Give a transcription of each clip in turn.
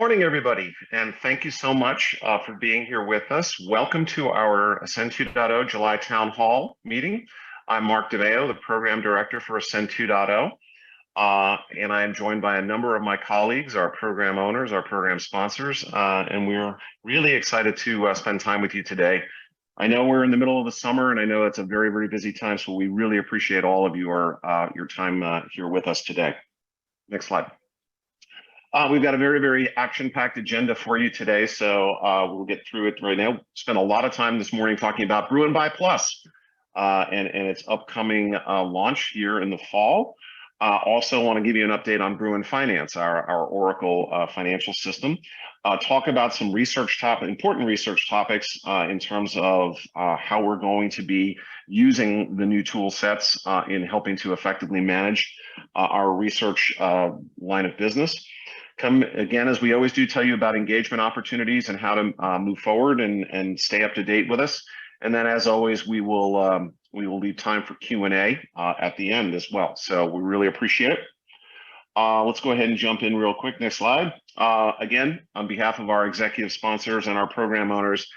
Morning, everybody, and thank you so much for being here with us. Welcome to our Ascend 2.0 July Town Hall meeting. I'm Mark DeVeo, the Program Director for Ascend 2.0, and I am joined by a number of my colleagues, our program owners, our program sponsors, and we're really excited to spend time with you today. I know we're in the middle of the summer, and I know it's a very, very busy time, so we really appreciate all of your time here with us today. Next slide. We've got a very, very action-packed agenda for you today, so we'll get through it right now. Spent a lot of time this morning talking about Brew and Buy Plus and its upcoming launch here in the fall. Also want to give you an update on Brew and Finance, our Oracle financial system. Talk about some important research topics in terms of how we're going to be using the new tool sets in helping to effectively manage our research line of business. Come again, as we always do, tell you about engagement opportunities and how to move forward and stay up to date with us. And then, as always, we will leave time for Q&A at the end as well. So we really appreciate it. Let's go ahead and jump in real quick. Next slide. Again, on behalf of our executive sponsors and our program owners,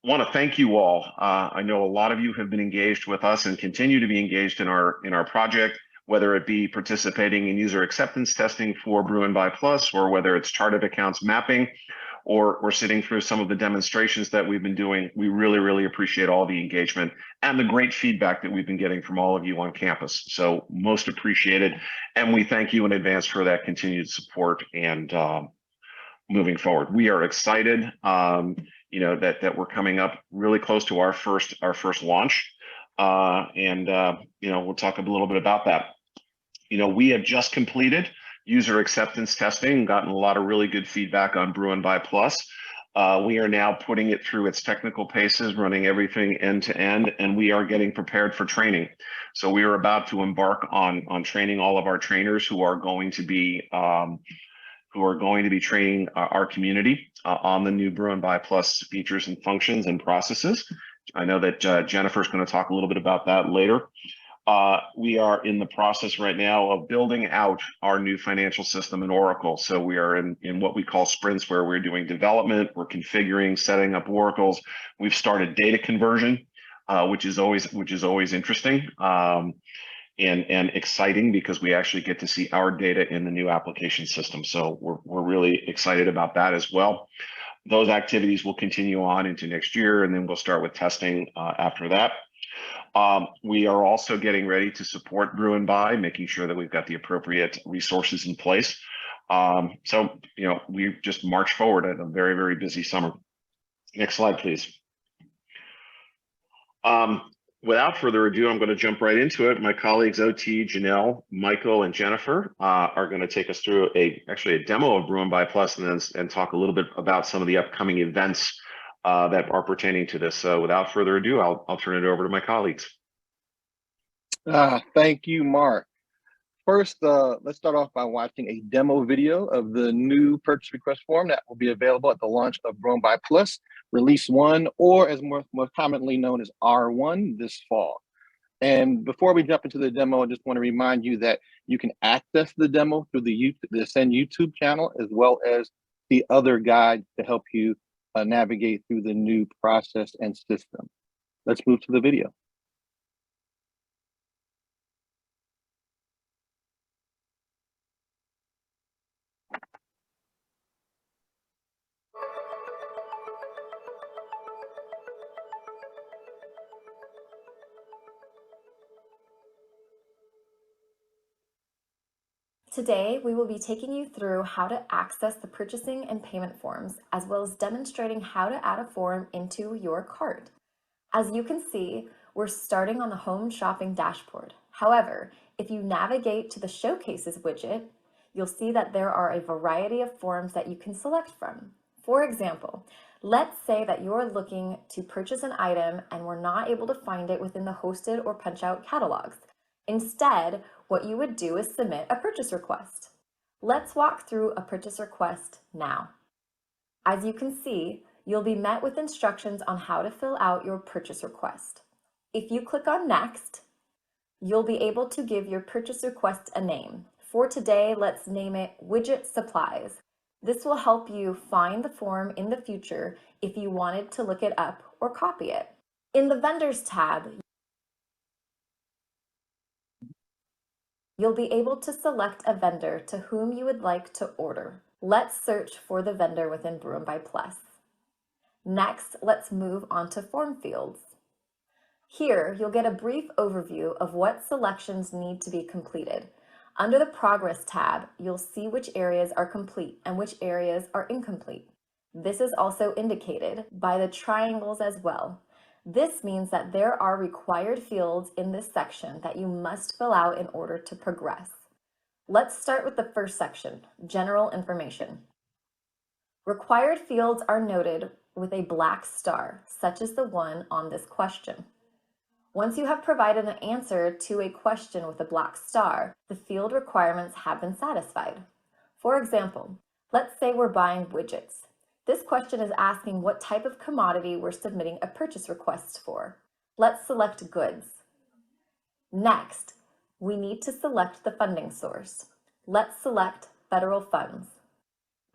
I want to thank you all. I know a lot of you have been engaged with us and continue to be engaged in our project, whether it be participating in user acceptance testing for Brew and Buy Plus, or whether it's chart of accounts mapping, or sitting through some of the demonstrations that we've been doing. We really, really appreciate all the engagement and the great feedback that we've been getting from all of you on campus. So most appreciated. And we thank you in advance for that continued support and moving forward. We are excited, that we're coming up really close to our first launch. We'll talk a little bit about that. We have just completed user acceptance testing, gotten a lot of really good feedback on Brew and Buy Plus. We are now putting it through its technical paces, running everything end to end, and we are getting prepared for training. So we are about to embark on training all of our trainers who are going to be training our community on the new Brew and Buy Plus features and functions and processes. I know that Jennifer's going to talk a little bit about that later. We are in the process right now of building out our new financial system in Oracle. So we are in what we call sprints, where we're doing development, we're configuring, setting up oracles. We've started data conversion, which is always interesting and exciting, because we actually get to see our data in the new application system. So we're really excited about that as well. Those activities will continue on into next year, and then we'll start with testing after that. We are also getting ready to support Brew and Buy, making sure that we've got the appropriate resources in place. We've just marched forward at a very, very busy summer. Next slide, please. Without further ado, I'm going to jump right into it. My colleagues OT, Janelle, Michael, and Jennifer are going to take us through a demo of Brew and Buy Plus, and talk a little bit about some of the upcoming events that are pertaining to this. So without further ado, I'll turn it over to my colleagues. Thank you, Mark. First, let's start off by watching a demo video of the new purchase request form that will be available at the launch of Brew and Buy Plus, Release 1, or as more commonly known as R1, this fall. And before we jump into the demo, I just want to remind you that you can access the demo through the Ascend YouTube channel, as well as the other guides to help you navigate through the new process and system. Let's move to the video. Today, we will be taking you through how to access the purchasing and payment forms, as well as demonstrating how to add a form into your cart. As you can see, we're starting on the home shopping dashboard. However, if you navigate to the Showcases widget, you'll see that there are a variety of forms that you can select from. For example, let's say that you're looking to purchase an item and we're not able to find it within the hosted or punch-out catalogs. Instead, what you would do is submit a purchase request. Let's walk through a purchase request now. As you can see, you'll be met with instructions on how to fill out your purchase request. If you click on Next, you'll be able to give your purchase request a name. For today, let's name it Widget Supplies. This will help you find the form in the future if you wanted to look it up or copy it. In the Vendors tab, you'll be able to select a vendor to whom you would like to order. Let's search for the vendor within Bruin by Plus. Next, let's move on to form fields. Here, you'll get a brief overview of what selections need to be completed. Under the Progress tab, you'll see which areas are complete and which areas are incomplete. This is also indicated by the triangles as well. This means that there are required fields in this section that you must fill out in order to progress. Let's start with the first section, General Information. Required fields are noted with a black star, such as the one on this question. Once you have provided an answer to a question with a black star, the field requirements have been satisfied. For example, let's say we're buying widgets. This question is asking what type of commodity we're submitting a purchase request for. Let's select goods. Next, we need to select the funding source. Let's select federal funds.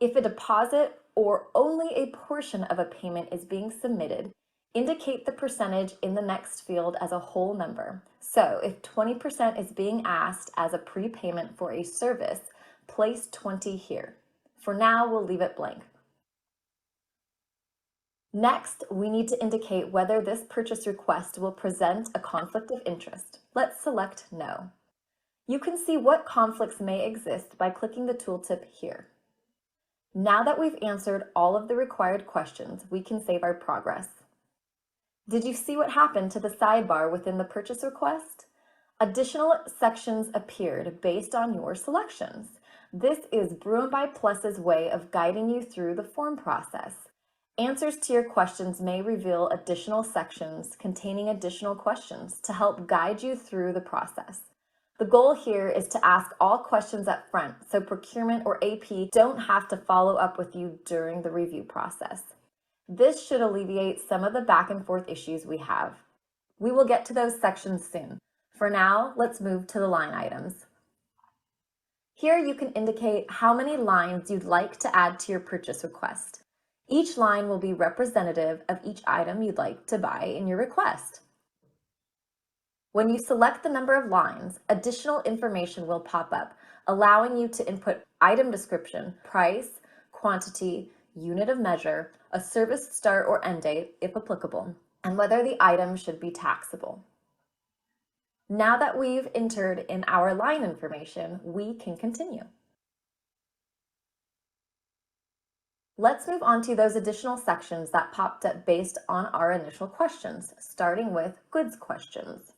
If a deposit or only a portion of a payment is being submitted, indicate the percentage in the next field as a whole number. So if 20% is being asked as a prepayment for a service, place 20 here. For now, we'll leave it blank. Next, we need to indicate whether this purchase request will present a conflict of interest. Let's select No. You can see what conflicts may exist by clicking the tooltip here. Now that we've answered all of the required questions, we can save our progress. Did you see what happened to the sidebar within the purchase request? Additional sections appeared based on your selections. This is Bruin by Plus's way of guiding you through the form process. Answers to your questions may reveal additional sections containing additional questions to help guide you through the process. The goal here is to ask all questions up front so procurement or AP don't have to follow up with you during the review process. This should alleviate some of the back and forth issues we have. We will get to those sections soon. For now, let's move to the line items. Here you can indicate how many lines you'd like to add to your purchase request. Each line will be representative of each item you'd like to buy in your request. When you select the number of lines, additional information will pop up, allowing you to input item description, price, quantity, unit of measure, a service start or end date, if applicable, and whether the item should be taxable. Now that we've entered in our line information, we can continue. Let's move on to those additional sections that popped up based on our initial questions, starting with goods questions.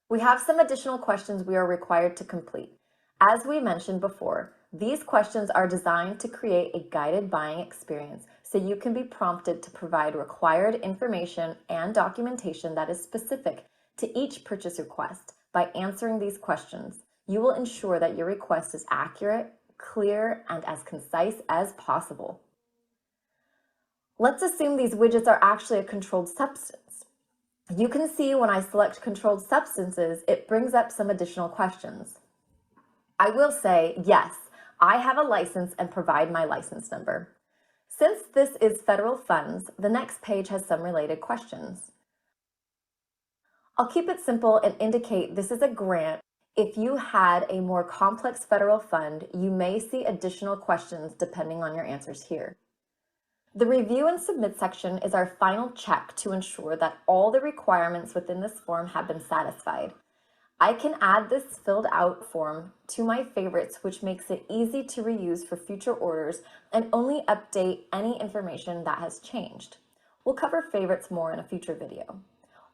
We have some additional questions we are required to complete. As we mentioned before, these questions are designed to create a guided buying experience so you can be prompted to provide required information and documentation that is specific to each purchase request. By answering these questions, you will ensure that your request is accurate, clear, and as concise as possible. Let's assume these widgets are actually a controlled substance. You can see when I select controlled substances, it brings up some additional questions. I will say, yes, I have a license and provide my license number. Since this is federal funds, the next page has some related questions. I'll keep it simple and indicate this is a grant. If you had a more complex federal fund, you may see additional questions depending on your answers here. The Review and Submit section is our final check to ensure that all the requirements within this form have been satisfied. I can add this filled out form to my favorites, which makes it easy to reuse for future orders and only update any information that has changed. We'll cover favorites more in a future video.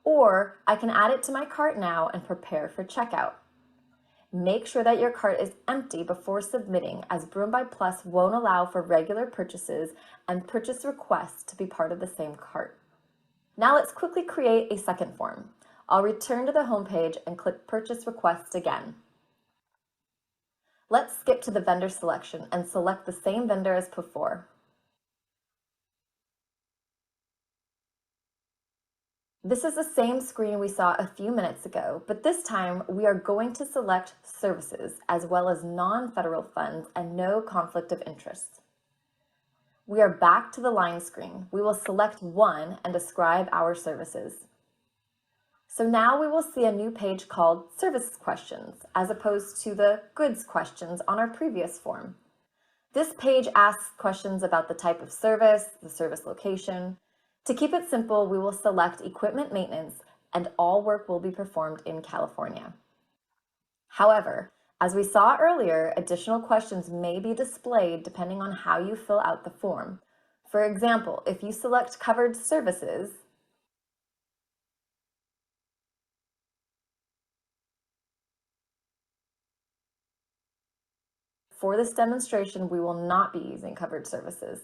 Or I can add it to my cart now and prepare for checkout. Make sure that your cart is empty before submitting, as Bruin by Plus won't allow for regular purchases and purchase requests to be part of the same cart. Now let's quickly create a second form. I'll return to the home page and click Purchase Request again. Let's skip to the vendor selection and select the same vendor as before. This is the same screen we saw a few minutes ago, but this time we are going to select services as well as non-federal funds and no conflict of interest. We are back to the line screen. We will select one and describe our services. So now we will see a new page called Service Questions, as opposed to the Goods questions on our previous form. This page asks questions about the type of service, the service location. To keep it simple, we will select equipment maintenance and all work will be performed in California. However, as we saw earlier, additional questions may be displayed depending on how you fill out the form. For example, if you select covered services, for this demonstration, we will not be using covered services.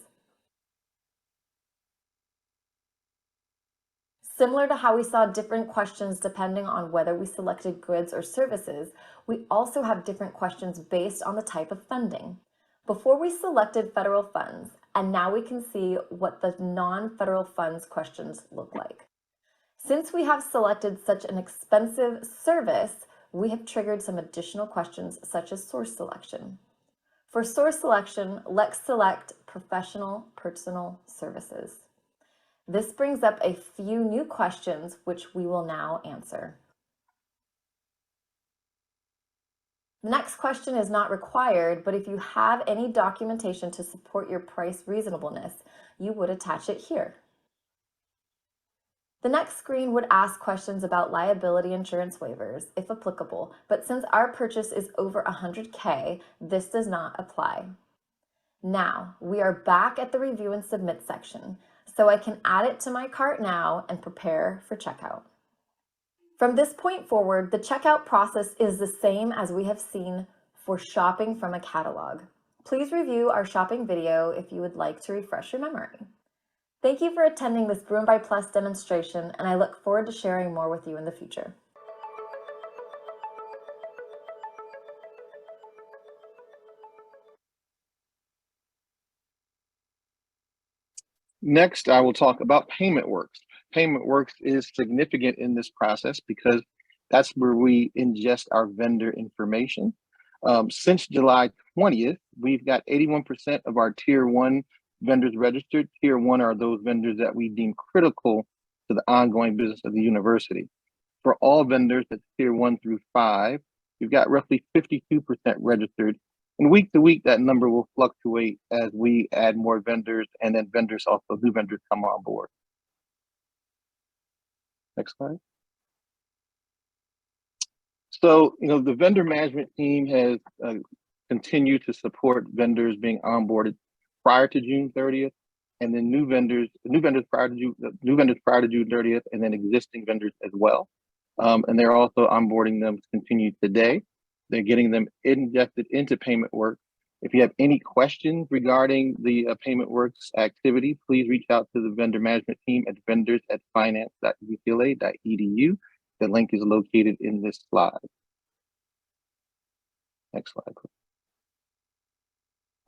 Similar to how we saw different questions depending on whether we selected goods or services, we also have different questions based on the type of funding. Before we selected federal funds, and now we can see what the non-federal funds questions look like. Since we have selected such an expensive service, we have triggered some additional questions such as source selection. For source selection, let's select professional personal services. This brings up a few new questions which we will now answer. The next question is not required, but if you have any documentation to support your price reasonableness, you would attach it here. The next screen would ask questions about liability insurance waivers, if applicable, but since our purchase is over $100K, this does not apply. Now, we are back at the Review and Submit section, so I can add it to my cart now and prepare for checkout. From this point forward, the checkout process is the same as we have seen for shopping from a catalog. Please review our shopping video if you would like to refresh your memory. Thank you for attending this Broom by Plus demonstration, and I look forward to sharing more with you in the future. Next, I will talk about PaymentWorks. PaymentWorks is significant in this process because that's where we ingest our vendor information. Since July 20th, we've got 81% of our Tier 1 vendors registered. Tier 1 are those vendors that we deem critical to the ongoing business of the university. For all vendors that's Tier 1 through 5, we've got roughly 52% registered. And week to week, that number will fluctuate as we add more vendors and then new vendors come on board. Next slide. So, the vendor management team has continued to support vendors being onboarded prior to June 30th, and then new vendors prior to June 30th, and then existing vendors as well. And they're also onboarding them to continue today. They're getting them injected into PaymentWorks. If you have any questions regarding the PaymentWorks activity, please reach out to the vendor management team at vendors@finance.ucla.edu. The link is located in this slide. Next slide, please.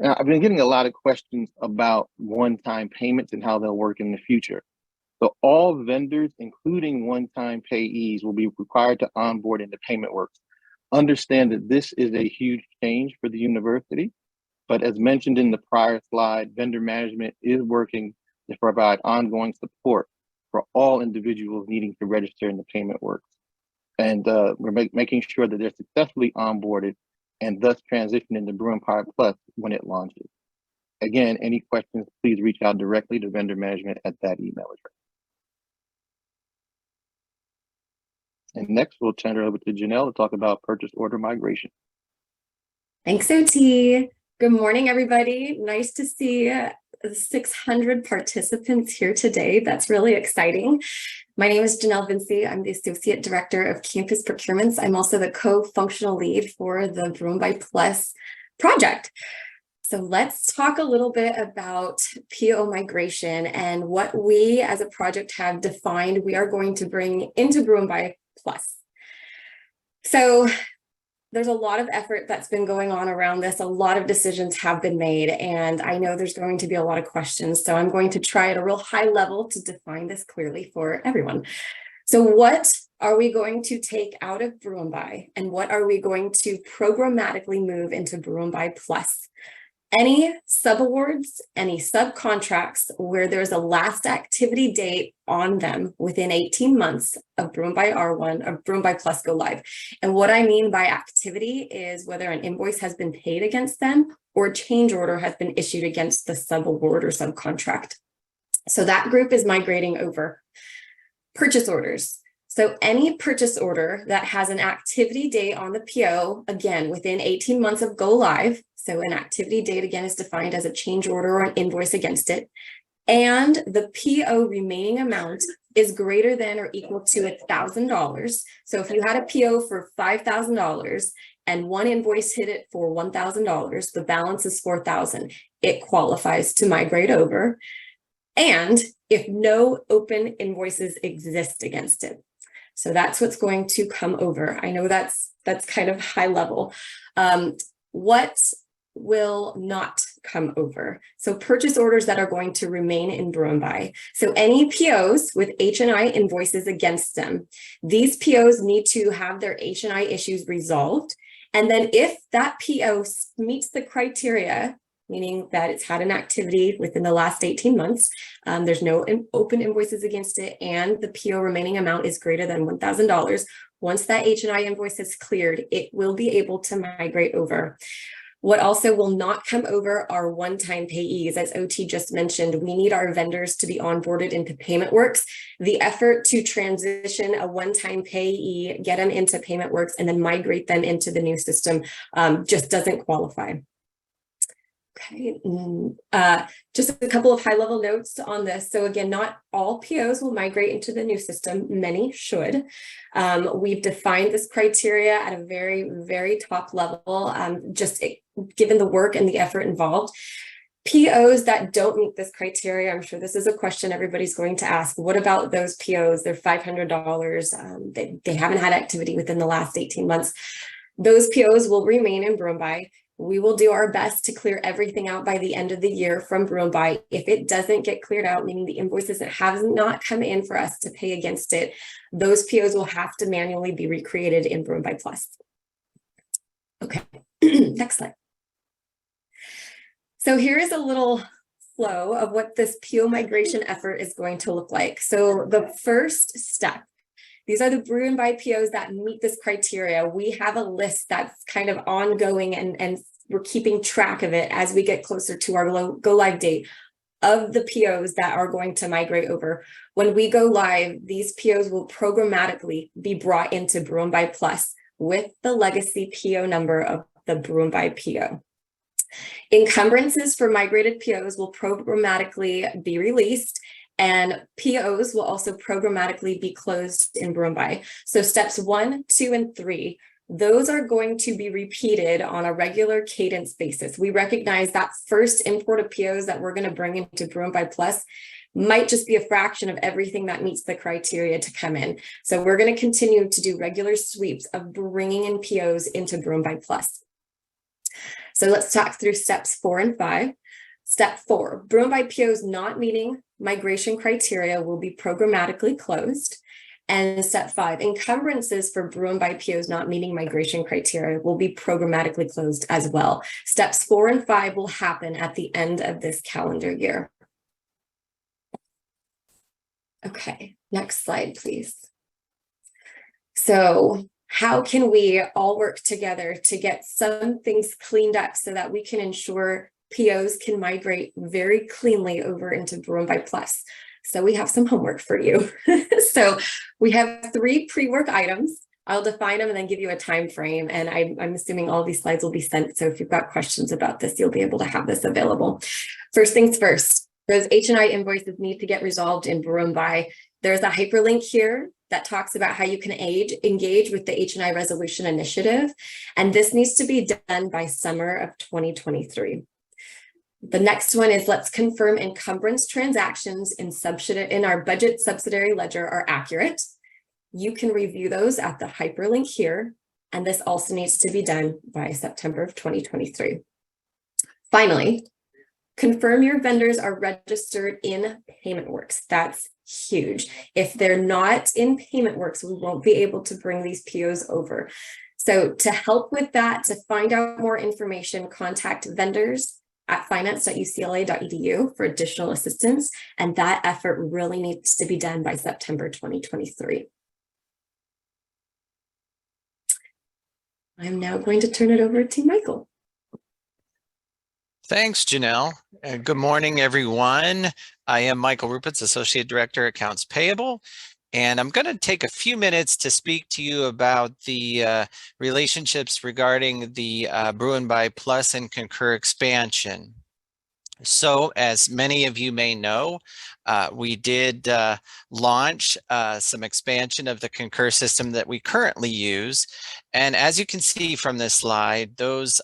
Now, I've been getting a lot of questions about one-time payments and how they'll work in the future. So all vendors, including one-time payees, will be required to onboard into PaymentWorks. Understand that this is a huge change for the university, but as mentioned in the prior slide, vendor management is working to provide ongoing support for all individuals needing to register in the PaymentWorks. And we're making sure that they're successfully onboarded and thus transition into Broom by Plus when it launches. Again, any questions, please reach out directly to vendor management at that email address. And next, we'll turn it over to Janelle to talk about purchase order migration. Thanks, OT. Good morning, everybody. Nice to see 600 participants here today. That's really exciting. My name is Janelle Vinci. I'm the Associate Director of Campus Procurements. I'm also the co-functional lead for the Broom by Plus project. So let's talk a little bit about PO migration and what we as a project have defined we are going to bring into Broom by Plus. So there's a lot of effort that's been going on around this. A lot of decisions have been made, and I know there's going to be a lot of questions. So I'm going to try at a real high level to define this clearly for everyone. So what are we going to take out of Brew and Buy, and what are we going to programmatically move into Brew and Buy Plus? Any subawards, any subcontracts where there's a last activity date on them within 18 months of Brew and Buy R1 or Brew and Buy Plus go live. And what I mean by activity is whether an invoice has been paid against them or a change order has been issued against the subaward or subcontract. So that group is migrating over. Purchase orders. So any purchase order that has an activity date on the PO, again, within 18 months of go live. So an activity date, again, is defined as a change order or an invoice against it. And the PO remaining amount is greater than or equal to $1,000. So if you had a PO for $5,000 and one invoice hit it for $1,000, the balance is $4,000. It qualifies to migrate over. And if no open invoices exist against it. So that's what's going to come over. I know that's kind of high level. What will not come over? So purchase orders that are going to remain in Brew and Buy. So any POs with H&I invoices against them, these POs need to have their H&I issues resolved. And then if that PO meets the criteria, meaning that it's had an activity within the last 18 months, there's no open invoices against it, and the PO remaining amount is greater than $1,000. Once that H&I invoice is cleared, it will be able to migrate over. What also will not come over are one-time payees. As OT just mentioned, we need our vendors to be onboarded into PaymentWorks. The effort to transition a one-time payee, get them into PaymentWorks, and then migrate them into the new system just doesn't qualify. Okay, just a couple of high-level notes on this. So again, not all POs will migrate into the new system. Many should. We've defined this criteria at a very, very top level, given the work and the effort involved. POs that don't meet this criteria, I'm sure this is a question everybody's going to ask. What about those POs? They're $500. They haven't had activity within the last 18 months. Those POs will remain in Brew and Buy. We will do our best to clear everything out by the end of the year from Brew and Buy. If it doesn't get cleared out, meaning the invoices that have not come in for us to pay against it, those POs will have to manually be recreated in Brew and Buy Plus. Okay, next slide. So here is a little flow of what this PO migration effort is going to look like. So the first step, these are the Brew and Buy POs that meet this criteria. We have a list that's kind of ongoing and we're keeping track of it as we get closer to our go live date of the POs that are going to migrate over. When we go live, these POs will programmatically be brought into Brew and Buy Plus with the legacy PO number of the Brew and Buy PO. Encumbrances for migrated POs will programmatically be released, and POs will also programmatically be closed in Brew and Buy. So steps 1, 2, and 3, those are going to be repeated on a regular cadence basis. We recognize that first import of POs that we're going to bring into Brew and Buy Plus might just be a fraction of everything that meets the criteria to come in. So we're going to continue to do regular sweeps of bringing in POs into Brew and Buy Plus. So let's talk through steps 4 and 5. Step 4, Brew and Buy POs not meeting migration criteria will be programmatically closed. And step 5, encumbrances for Brew and Buy POs not meeting migration criteria will be programmatically closed as well. Steps 4 and 5 will happen at the end of this calendar year. Okay, next slide, please. So how can we all work together to get some things cleaned up so that we can ensure POs can migrate very cleanly over into Brew and Buy Plus? So we have some homework for you. So we have 3 pre-work items. I'll define them and then give you a time frame. And I'm assuming all these slides will be sent. So if you've got questions about this, you'll be able to have this available. First things first, those H&I invoices need to get resolved in Brew and Buy. There's a hyperlink here that talks about how you can engage with the H&I Resolution Initiative. And this needs to be done by summer of 2023. The next one is let's confirm encumbrance transactions in our budget subsidiary ledger are accurate. You can review those at the hyperlink here. And this also needs to be done by September of 2023. Finally, confirm your vendors are registered in PaymentWorks. That's huge. If they're not in PaymentWorks, we won't be able to bring these POs over. So to help with that, to find out more information, contact vendors at finance.ucla.edu for additional assistance. And that effort really needs to be done by September 2023. I'm now going to turn it over to Michael. Thanks, Janelle. Good morning, everyone. I am Michael Rupert, Associate Director, Accounts Payable, and I'm going to take a few minutes to speak to you about the relationships regarding the Bruin Buy Plus and Concur expansion. So, as many of you may know, we did launch some expansion of the Concur system that we currently use. And as you can see from this slide, those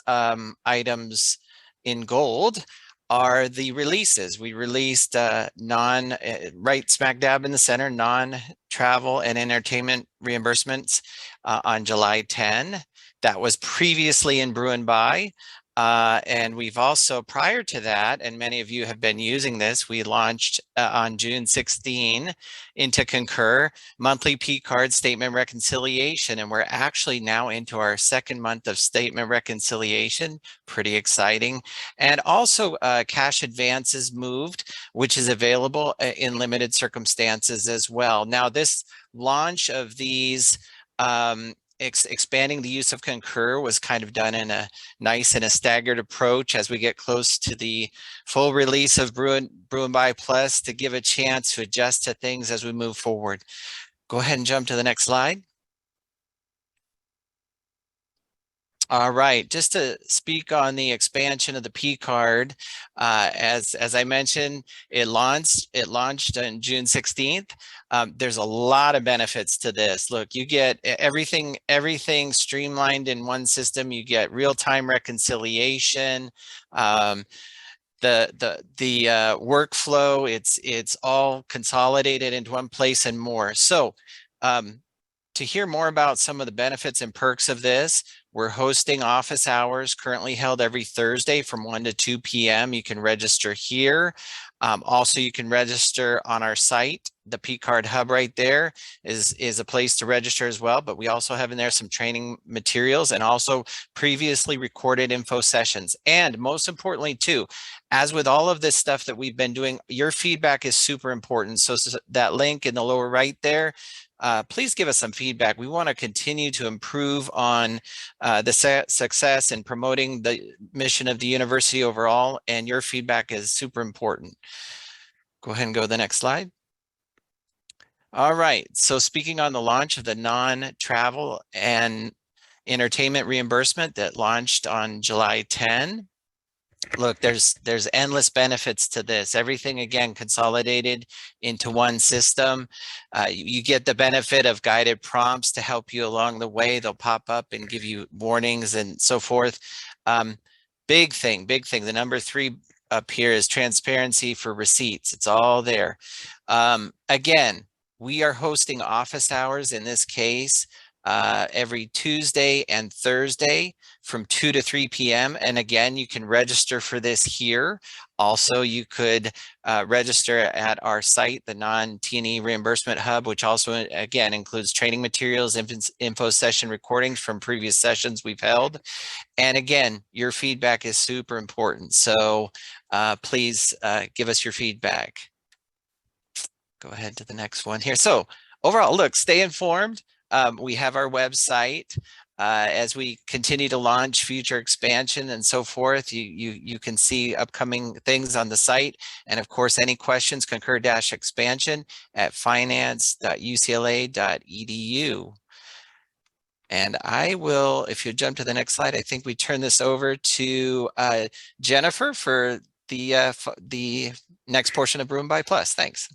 items in gold are the releases. We released right smack dab in the center, non-travel and entertainment reimbursements on July 10. That was previously in Bruin Buy. And we've also, prior to that, and many of you have been using this, we launched on June 16 into Concur monthly P card statement reconciliation. And we're actually now into our second month of statement reconciliation. Pretty exciting. And also cash advances moved, which is available in limited circumstances as well. Now, this launch of these expanding the use of Concur was kind of done in a nice and a staggered approach as we get close to the full release of Bruin Buy Plus to give a chance to adjust to things as we move forward. Go ahead and jump to the next slide. All right, just to speak on the expansion of the P card, as I mentioned, it launched on June 16th. There's a lot of benefits to this. Look, you get everything streamlined in one system. You get real-time reconciliation. The workflow, it's all consolidated into one place and more. So to hear more about some of the benefits and perks of this, we're hosting office hours currently held every Thursday from 1 to 2 p.m. You can register here. Also, you can register on our site. The P Card Hub right there is a place to register as well, but we also have in there some training materials and also previously recorded info sessions. And most importantly too, as with all of this stuff that we've been doing, your feedback is super important. So that link in the lower right there, please give us some feedback. We want to continue to improve on the success and promoting the mission of the university overall, and your feedback is super important. Go ahead and go to the next slide. All right, so speaking on the launch of the non-travel and entertainment reimbursement that launched on July 10. Look, there's endless benefits to this. Everything, again, consolidated into one system. You get the benefit of guided prompts to help you along the way. They'll pop up and give you warnings and so forth. Big thing. The number 3 up here is transparency for receipts. It's all there. Again, we are hosting office hours in this case every Tuesday and Thursday from 2 to 3 p.m. And again, you can register for this here. Also, you could register at our site, the non-T&E Reimbursement Hub, which also, again, includes training materials, info session recordings from previous sessions we've held. And again, your feedback is super important. So please give us your feedback. Go ahead to the next one here. So overall, look, stay informed. We have our website. As we continue to launch future expansion and so forth, you can see upcoming things on the site. And of course, any questions, concur-expansion at finance.ucla.edu. And I will, if you jump to the next slide, I think we turn this over to Jennifer for the next portion of Bruin Buy Plus. Thanks.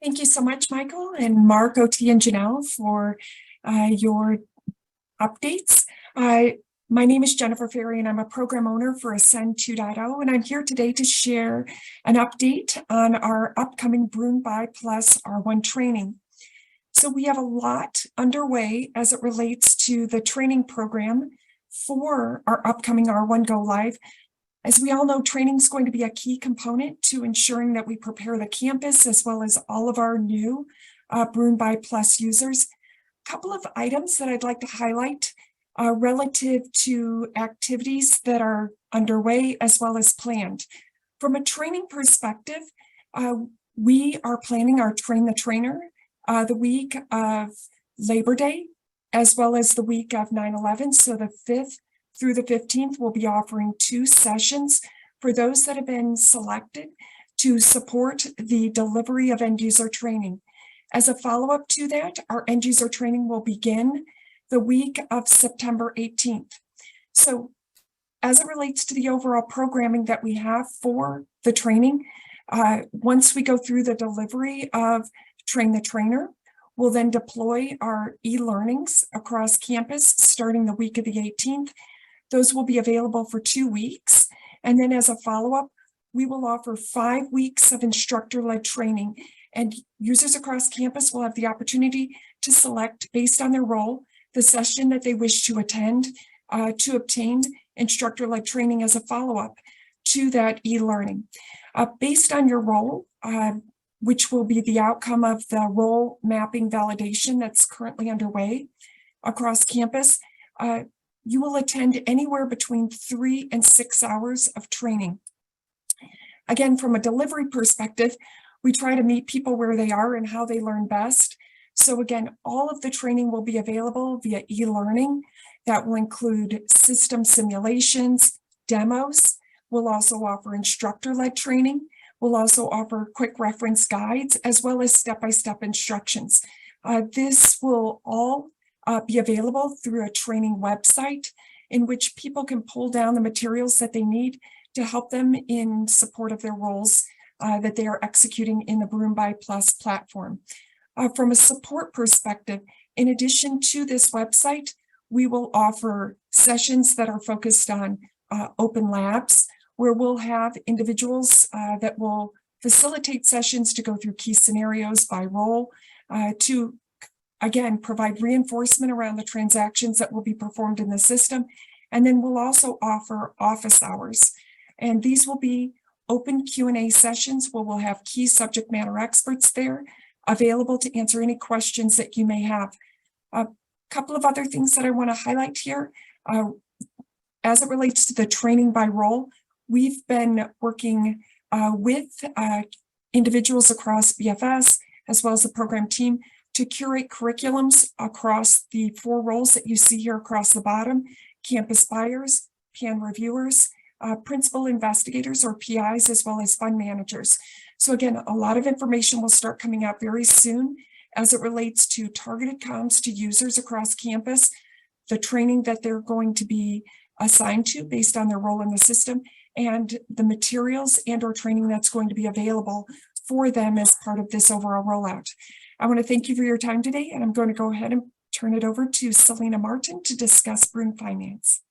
Thank you so much, Michael and Mark, OT, and Janelle for your updates. My name is Jennifer Ferry, and I'm a program owner for Ascend 2.0, and I'm here today to share an update on our upcoming Bruin Buy Plus R1 training. So we have a lot underway as it relates to the training program for our upcoming R1 Go Live. As we all know, training is going to be a key component to ensuring that we prepare the campus as well as all of our new Bruin by Plus users. A couple of items that I'd like to highlight relative to activities that are underway as well as planned. From a training perspective, we are planning our Train the Trainer the week of Labor Day, as well as the week of 9/11. So the 5th through the 15th, we'll be offering 2 sessions for those that have been selected to support the delivery of end user training. As a follow-up to that, our end user training will begin the week of September 18th. So as it relates to the overall programming that we have for the training, once we go through the delivery of Train the Trainer, we'll then deploy our e-learnings across campus starting the week of the 18th. Those will be available for 2 weeks. And then as a follow-up, we will offer 5 weeks of instructor-led training, and users across campus will have the opportunity to select, based on their role, the session that they wish to attend to obtain instructor-led training as a follow-up to that e-learning. Based on your role, which will be the outcome of the role mapping validation that's currently underway across campus, you will attend anywhere between 3 and 6 hours of training. Again, from a delivery perspective, we try to meet people where they are and how they learn best. So again, all of the training will be available via e-learning. That will include system simulations, demos. We'll also offer instructor-led training. We'll also offer quick reference guides as well as step-by-step instructions. This will all be available through a training website in which people can pull down the materials that they need to help them in support of their roles that they are executing in the Bruin by Plus platform. From a support perspective, in addition to this website, we will offer sessions that are focused on open labs, where we'll have individuals that will facilitate sessions to go through key scenarios by role to, again, provide reinforcement around the transactions that will be performed in the system. And then we'll also offer office hours. And these will be open Q&A sessions where we'll have key subject matter experts there available to answer any questions that you may have. A couple of other things that I want to highlight here. As it relates to the training by role, we've been working with individuals across BFS as well as the program team to curate curriculums across the 4 roles that you see here across the bottom: campus buyers, PAN reviewers, principal investigators or PIs, as well as fund managers. So again, a lot of information will start coming out very soon as it relates to targeted comms to users across campus, the training that they're going to be assigned to based on their role in the system, and the materials and or training that's going to be available for them as part of this overall rollout. I want to thank you for your time today, and I'm going to go ahead and turn it over to Selena Martin to discuss Bruin Finance.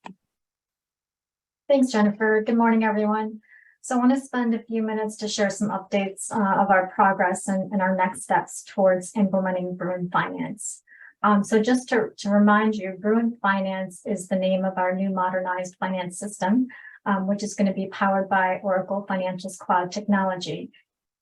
Thanks, Jennifer. Good morning, everyone. So I want to spend a few minutes to share some updates of our progress and our next steps towards implementing Bruin Finance. So just to remind you, Bruin Finance is the name of our new modernized finance system, which is going to be powered by Oracle Financials Cloud technology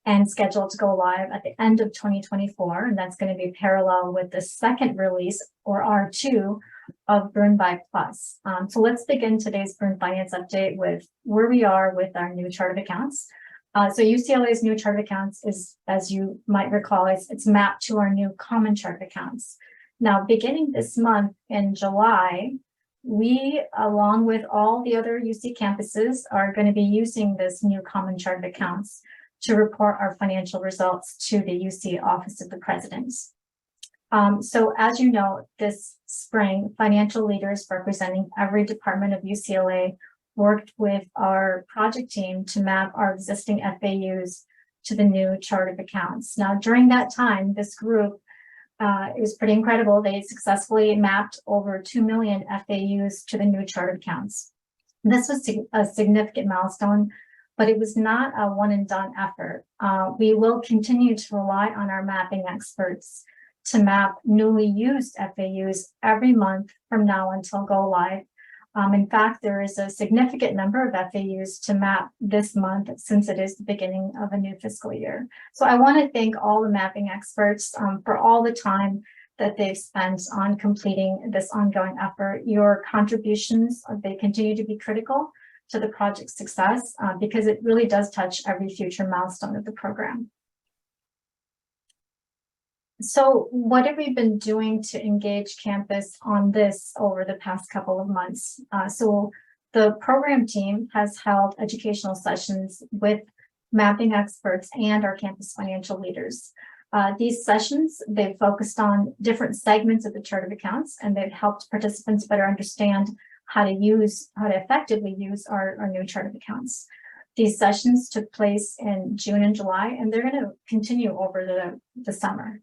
and scheduled to go live at the end of 2024. And that's going to be parallel with the second release, or R2, of Bruin by Plus. So let's begin today's Bruin Finance update with where we are with our new chart of accounts. So UCLA's new chart of accounts is, as you might recall, it's mapped to our new common chart of accounts. Now, beginning this month in July, we, along with all the other UC campuses, are going to be using this new common chart of accounts to report our financial results to the UC Office of the President. So as you know, this spring, financial leaders representing every department of UCLA worked with our project team to map our existing FAUs to the new chart of accounts. Now, during that time, this group, it was pretty incredible. They successfully mapped over 2 million FAUs to the new chart of accounts. This was a significant milestone, but it was not a one and done effort. We will continue to rely on our mapping experts to map newly used FAUs every month from now until go live. In fact, there is a significant number of FAUs to map this month since it is the beginning of a new fiscal year. So I want to thank all the mapping experts for all the time that they've spent on completing this ongoing effort. Your contributions, they continue to be critical to the project's success because it really does touch every future milestone of the program. So what have we been doing to engage campus on this over the past couple of months? So the program team has held educational sessions with mapping experts and our campus financial leaders. These sessions, they've focused on different segments of the chart of accounts, and they've helped participants better understand how to effectively use our new chart of accounts. These sessions took place in June and July, and they're going to continue over the summer.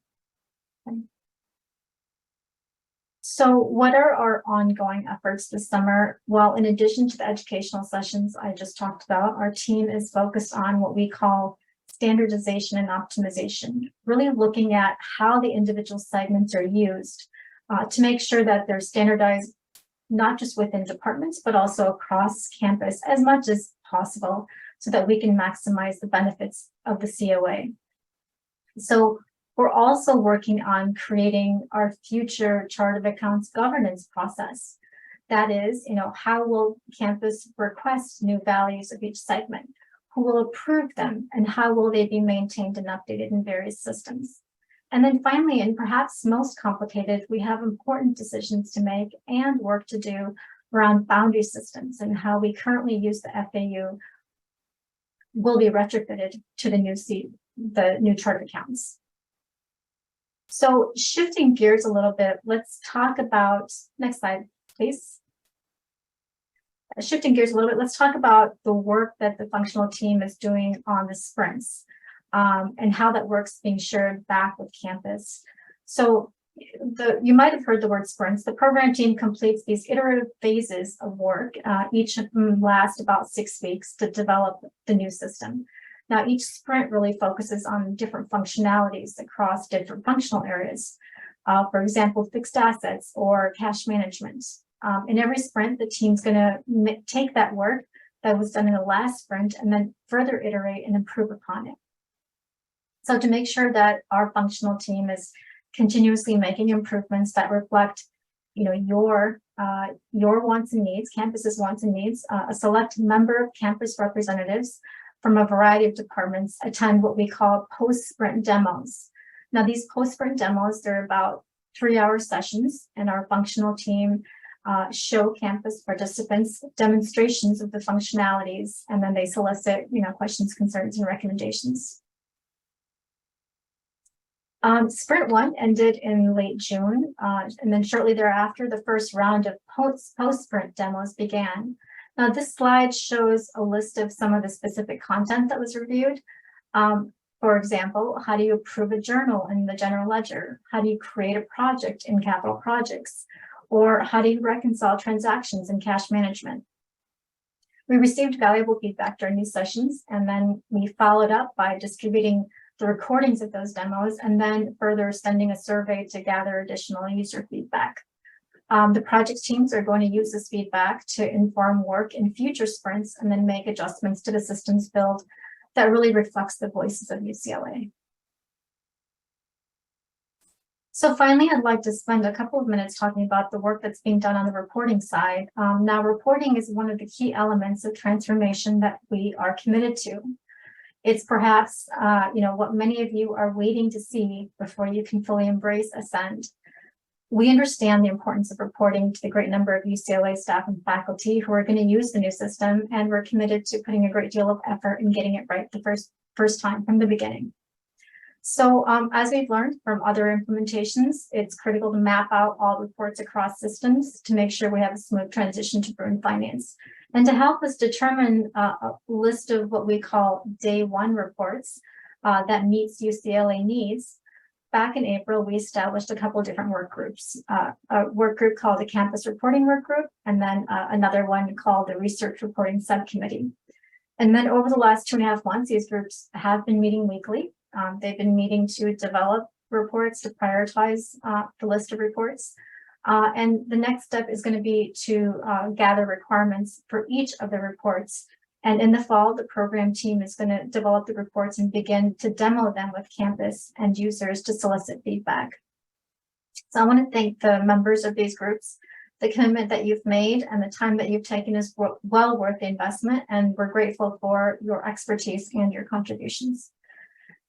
So what are our ongoing efforts this summer? Well, in addition to the educational sessions I just talked about, our team is focused on what we call standardization and optimization, really looking at how the individual segments are used to make sure that they're standardized, not just within departments, but also across campus as much as possible so that we can maximize the benefits of the COA. So we're also working on creating our future chart of accounts governance process. That is, how will campus request new values of each segment? Who will approve them? And how will they be maintained and updated in various systems? And then finally, and perhaps most complicated, we have important decisions to make and work to do around boundary systems and how we currently use the FAU will be retrofitted to the new chart of accounts. So shifting gears a little bit, let's talk about, next slide, please. Shifting gears a little bit, let's talk about the work that the functional team is doing on the sprints and how that work's being shared back with campus. So you might have heard the word sprints. The program team completes these iterative phases of work. Each of them last about 6 weeks to develop the new system. Now, each sprint really focuses on different functionalities across different functional areas. For example, fixed assets or cash management. In every sprint, the team's going to take that work that was done in the last sprint and then further iterate and improve upon it. So to make sure that our functional team is continuously making improvements that reflect, your wants and needs, campus's wants and needs, a select member of campus representatives from a variety of departments attend what we call post-sprint demos. Now, these post-sprint demos, they're about 3-hour sessions, and our functional team show campus participants demonstrations of the functionalities, and then they solicit, questions, concerns, and recommendations. Sprint 1 ended in late June, and then shortly thereafter, the first round of post-sprint demos began. Now, this slide shows a list of some of the specific content that was reviewed. For example, how do you approve a journal in the general ledger? How do you create a project in capital projects? Or how do you reconcile transactions in cash management? We received valuable feedback during these sessions, and then we followed up by distributing the recordings of those demos and then further sending a survey to gather additional user feedback. The project teams are going to use this feedback to inform work in future sprints and then make adjustments to the systems build that really reflects the voices of UCLA. So finally, I'd like to spend a couple of minutes talking about the work that's being done on the reporting side. Now, reporting is one of the key elements of transformation that we are committed to. It's perhaps, what many of you are waiting to see before you can fully embrace Ascend. We understand the importance of reporting to the great number of UCLA staff and faculty who are going to use the new system, and we're committed to putting a great deal of effort in getting it right the first time from the beginning. So as we've learned from other implementations, it's critical to map out all reports across systems to make sure we have a smooth transition to Bruin Finance. And to help us determine a list of what we call day one reports that meets UCLA needs, back in April, we established a couple of different work groups, a work group called the Campus Reporting Work Group, and then another one called the Research Reporting Subcommittee. And then over the last 2.5 months, these groups have been meeting weekly. They've been meeting to develop reports to prioritize the list of reports. And the next step is going to be to gather requirements for each of the reports. And in the fall, the program team is going to develop the reports and begin to demo them with campus and users to solicit feedback. So I want to thank the members of these groups. The commitment that you've made and the time that you've taken is well worth the investment, and we're grateful for your expertise and your contributions.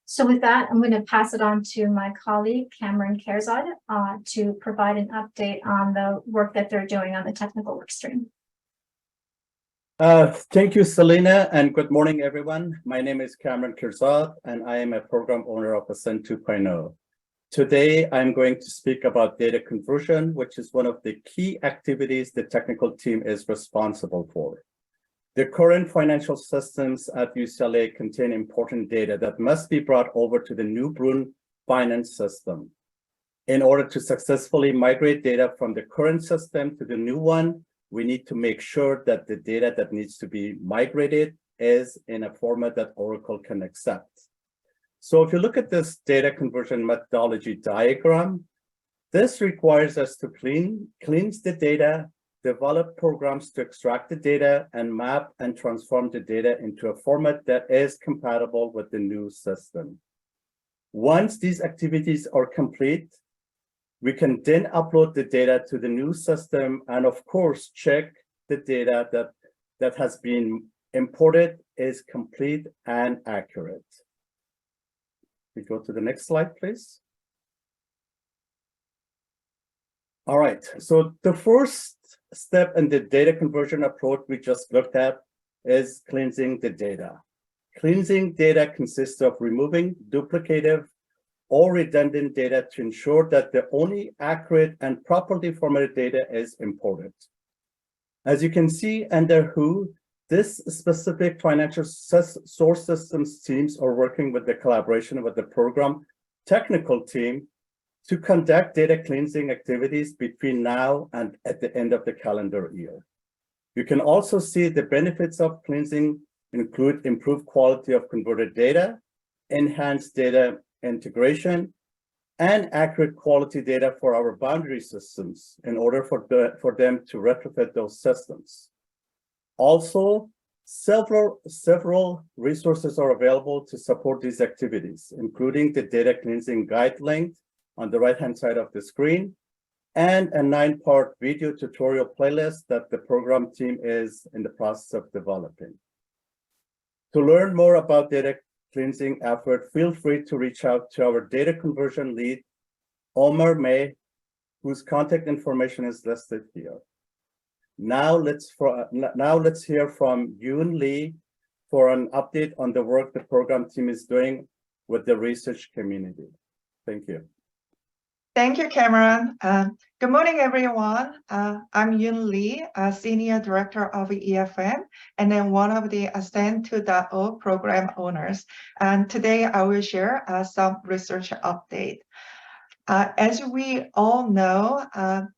So with that, I'm going to pass it on to my colleague, Cameron Kerzad, to provide an update on the work that they're doing on the technical work stream. Thank you, Selena, and good morning, everyone. My name is Cameron Kerzad, and I am a program owner of Ascend 2.0. Today, I'm going to speak about data conversion, which is one of the key activities the technical team is responsible for. The current financial systems at UCLA contain important data that must be brought over to the new Bruin finance system. In order to successfully migrate data from the current system to the new one, we need to make sure that the data that needs to be migrated is in a format that Oracle can accept. So if you look at this data conversion methodology diagram, this requires us to cleanse the data, develop programs to extract the data, and map and transform the data into a format that is compatible with the new system. Once these activities are complete, we can then upload the data to the new system and, of course, check the data that has been imported is complete and accurate. We go to the next slide, please. All right, so the first step in the data conversion approach we just looked at is cleansing the data. Cleansing data consists of removing duplicative or redundant data to ensure that the only accurate and properly formatted data is imported. As you can see under WHO, this specific financial source systems teams are working with the collaboration with the program technical team to conduct data cleansing activities between now and at the end of the calendar year. You can also see the benefits of cleansing include improved quality of converted data, enhanced data integration, and accurate quality data for our boundary systems in order for them to retrofit those systems. Also, several resources are available to support these activities, including the data cleansing guide link on the right-hand side of the screen, and a 9-part video tutorial playlist that the program team is in the process of developing. To learn more about data cleansing effort, feel free to reach out to our data conversion lead, Omar May, whose contact information is listed here. Now let's hear from Yoon Lee for an update on the work the program team is doing with the research community. Thank you. Thank you, Cameron. Good morning, everyone. I'm Yoon Lee, Senior Director of EFM, and then one of the Ascend 2.0 program owners. And today I will share some research update. As we all know,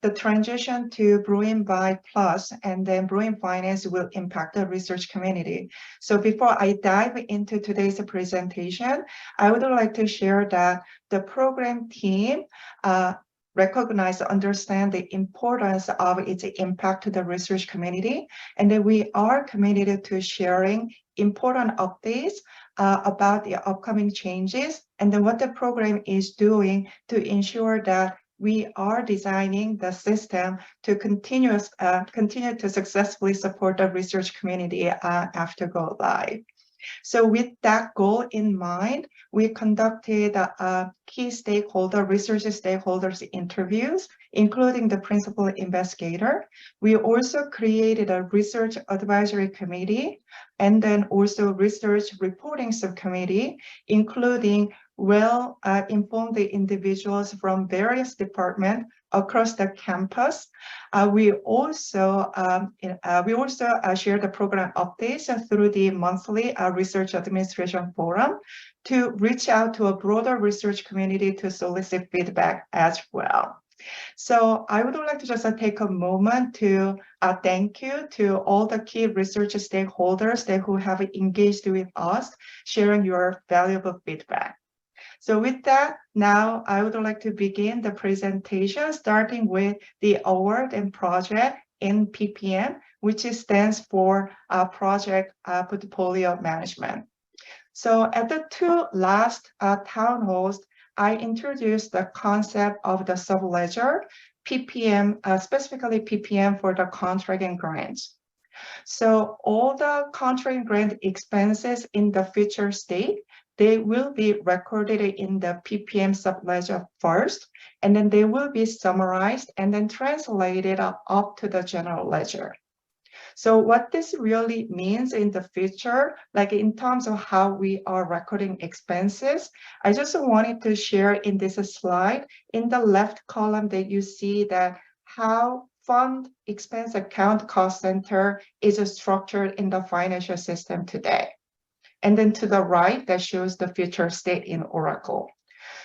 the transition to Bruin by Plus and then Bruin Finance will impact the research community. So before I dive into today's presentation, I would like to share that the program team understand the importance of its impact to the research community, and that we are committed to sharing important updates about the upcoming changes and then what the program is doing to ensure that we are designing the system to continue to successfully support the research community after go live. So with that goal in mind, we conducted key research stakeholders interviews, including the principal investigator. We also created a research advisory committee and then also research reporting subcommittee, including well-informed individuals from various departments across the campus. We also share the program updates through the monthly Research Administration Forum to reach out to a broader research community to solicit feedback as well. So I would like to just take a moment to thank you to all the key research stakeholders who have engaged with us, sharing your valuable feedback. So with that, now I would like to begin the presentation, starting with the award and project in PPM, which stands for Project Portfolio Management. So at the two last town halls, I introduced the concept of the subledger, PPM, specifically PPM for the contract and grants. So all the contract and grant expenses in the future state, they will be recorded in the PPM subledger first, and then they will be summarized and then translated up to the general ledger. So what this really means in the future, like in terms of how we are recording expenses, I just wanted to share in this slide, in the left column that you see that how fund expense account cost center is structured in the financial system today. And then to the right, that shows the future state in Oracle.